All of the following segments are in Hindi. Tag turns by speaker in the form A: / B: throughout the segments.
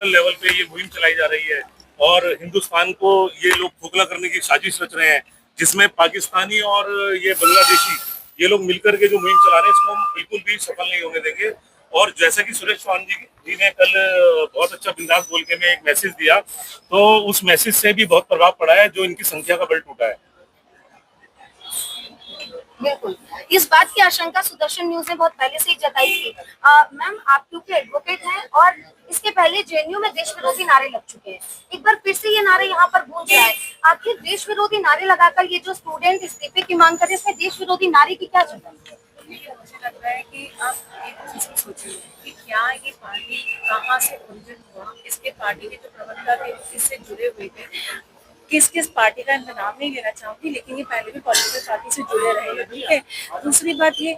A: लेवल पे ये मुहिम चलाई जा रही है और हिंदुस्तान को ये लोग खोखला करने की साजिश रच रहे हैं, जिसमें पाकिस्तानी और ये बांग्लादेशी ये लोग मिलकर के जो मुहिम चला रहे हैं इसको हम बिल्कुल भी सफल नहीं होने देंगे। और जैसा कि सुरेश चौहान जी ने कल बहुत अच्छा बिंदास बोल के में एक मैसेज दिया, तो उस मैसेज से भी बहुत प्रभाव पड़ा है, जो इनकी संख्या का बल टूटा है।
B: बिल्कुल, इस बात की आशंका सुदर्शन न्यूज ने बहुत पहले से ही जताई थी। मैम, आप क्योंकि एडवोकेट हैं और इसके पहले जेएनयू में देश विरोधी नारे लग चुके हैं, एक बार फिर से ये नारे यहाँ पर गूंज रहा है। आखिर देश विरोधी नारे लगाकर ये जो स्टूडेंट इस्तीफे की मांग कर रहे हैं, इसमें देश विरोधी नारे की क्या जरूरत है?
C: मुझे लग रहा है कि आप एक चीज सोचिए कि क्या ये पार्टी कहाँ से ओरिजिन हुआ, इसके पार्टी के जो प्रवक्ता थे इससे जुड़े हुए थे। किस किस पार्टी का नाम नहीं लेना चाहूंगी, लेकिन ये पहले भी पॉलिटिकल पार्टी से जुड़े रहे हैं, ठीक है। दूसरी बात ये,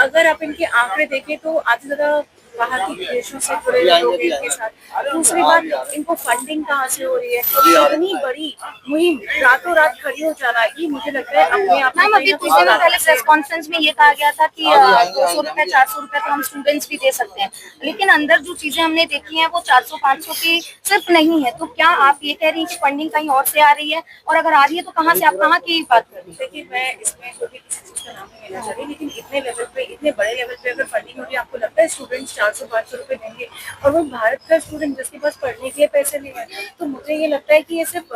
C: अगर आप इनके आंकड़े देखें तो आज ज्यादा बाहर के देशों से जुड़े लोग हैं इनके साथ। दूसरी बात, इनको फंडिंग कहाँ से हो रही है, इतनी बड़ी मुहिम रातों रात खड़ी हो जा रहा है, मुझे लगता है अपने आप।
B: मैम, अभी कुछ दिनों पहले प्रेस कॉन्फ्रेंस में ये कहा गया था कि 200 रुपए 400 रुपए तो हम स्टूडेंट्स भी दे सकते हैं, लेकिन अंदर जो चीजें हमने देखी हैं वो 400-500 की सिर्फ नहीं है। तो क्या आप ये कह रही हैं कि फंडिंग कहीं और से आ रही है, और अगर आ रही है तो कहाँ से, आप कहाँ की बात कर रही हैं?
C: देखिए, मैं इसमें किसी चीज का नाम नहीं लेना चाह रही, लेकिन इतने लेवल पे, इतने बड़े लेवल पे अगर फंडिंग हो रही है, आपको लगता है स्टूडेंट्स 400-500 रुपए देंगे, और वो भारत का स्टूडेंट जिसके पास पढ़ने के लिए पैसे नहीं है? तो मुझे ये लगता है कि ये सिर्फ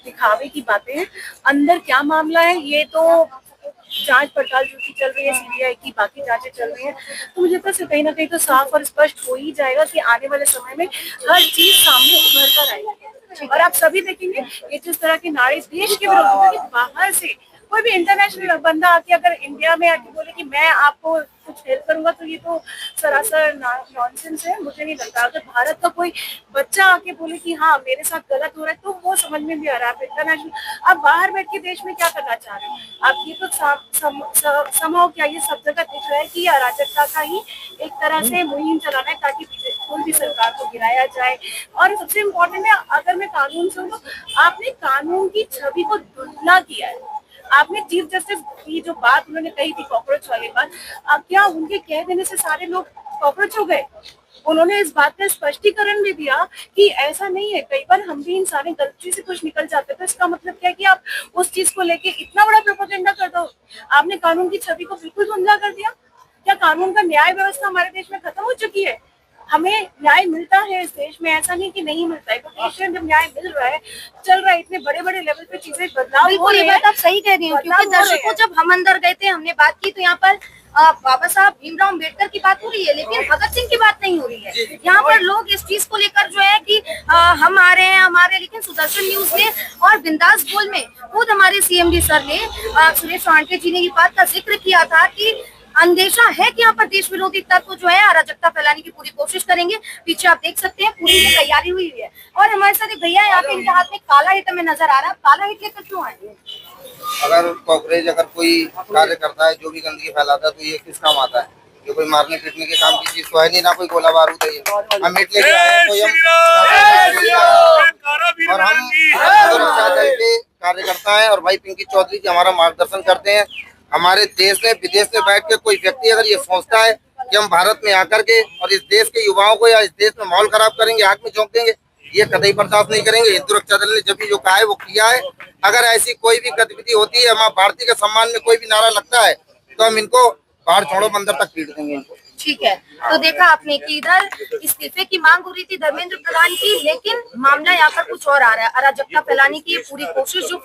C: दिखावे की बातें हैं। अंदर क्या मामला है ये तो जांच पड़ताल जो की चल रही है, सीबीआई की बाकी जांचें चल रही हैं, तो मुझे लगता है कहीं ना कहीं तो साफ और स्पष्ट हो ही जाएगा कि आने वाले समय में हर चीज सामने उभर कर आएगी। और आप सभी देखेंगे ये जिस तरह के नारे देश के विरोध, बाहर से कोई भी इंटरनेशनल बंदा आके अगर इंडिया में आके बोले कि मैं आपको कुछ हेल्प करूंगा, तो ये तो सरासर नॉनसेंस है। मुझे नहीं लगता अगर भारत का कोई बच्चा आके बोले कि हाँ मेरे साथ गलत हो रहा है, तो वो समझ में भी आ रहा है। इंटरनेशनल आप बाहर बैठ के देश में क्या करना चाह रहे हैं आप? ये तो समझो क्या ये सब जगह दिख रहा है कि अराजकता का ही एक तरह से मुहिम चलाना है, ताकि कोई भी सरकार को गिराया जाए। और सबसे इम्पोर्टेंट है, अगर मैं कानून से हूँ, आपने कानून की छवि को धुंधला किया है। आपने चीफ जस्टिस की जो बात उन्होंने कही थी, कॉकरोच वाली बात, अब क्या उनके कह देने से सारे लोग कॉकरोच हो गए? उन्होंने इस बात का स्पष्टीकरण भी दिया कि ऐसा नहीं है, कई बार हम भी इंसानी गलती से कुछ निकल जाते हैं। तो इसका मतलब क्या है कि आप उस चीज को लेके इतना बड़ा प्रोपेगेंडा कर दो? आपने कानून की छवि को बिल्कुल धुंधला कर दिया। क्या कानून का न्याय व्यवस्था हमारे देश में खत्म हो चुकी है? हमें न्याय मिलता है इस देश में, ऐसा नहीं कि नहीं मिलता है। तो देश में जब न्याय मिल रहा है, चल रहा है, इतने बड़े बड़े लेवल पे चीजें बदलाव हो रहे हैं।
B: ये बात आप सही कह रही हैं, क्योंकि दर्शकों जब हम अंदर गए थे, हमने बात की, तो यहाँ पर बाबा साहब भीमराव अम्बेडकर की बात हो रही है, लेकिन भगत सिंह की बात नहीं हो रही है। यहाँ पर लोग इस चीज को लेकर जो है कि हम आ रहे हैं हमारे, लेकिन सुदर्शन न्यूज ने और बिंदास बोल में खुद हमारे सीएमडी सर ने, सुरेश चौहान जी ने ये बात का जिक्र किया था कि अंदेशा है कि यहाँ पर देश विरोधी तत्व जो है अराजकता फैलाने की पूरी कोशिश करेंगे। पीछे आप देख सकते हैं पूरी तैयारी हुई है, और हमारे साथ एक भैया यहाँ पे, इनके हाथ में काला हिट में नजर आ रहा है। काला हिट लेकर क्यों आए?
D: अगर कॉकरेज अगर कोई कार्य करता है, जो भी गंदगी फैलाता है, तो ये किस काम आता है? ये कोई मारने पीटने के काम की चीज तो है नहीं, ना कोई गोला बारूद है। हम मीट लेके आए हैं, कोई और हम सुरक्षा दल के कार्यकर्ता हैं, और भाई पिंकी चौधरी जी हमारा मार्गदर्शन करते हैं। हमारे देश में विदेश में बैठ के कोई व्यक्ति अगर ये सोचता है कि हम भारत में आकर के और इस देश के युवाओं को या इस देश में माहौल खराब करेंगे, आग में झोंक देंगे, ये कतई बर्दाश्त नहीं करेंगे। हिंदू रक्षा दल ने जब भी जो कहा है वो किया है। अगर ऐसी कोई भी गतिविधि होती है, माँ भारती के सम्मान में कोई भी नारा लगता है, तो हम इनको बाहर छोड़ो बंदर तक पीट देंगे इनको।
B: ठीक है, तो देखा आपने कि इधर इस्तीफे की मांग हो रही थी धर्मेंद्र प्रधान की, लेकिन मामला यहाँ पर कुछ और आ रहा है। अराजकता फैलाने की पूरी कोशिश जो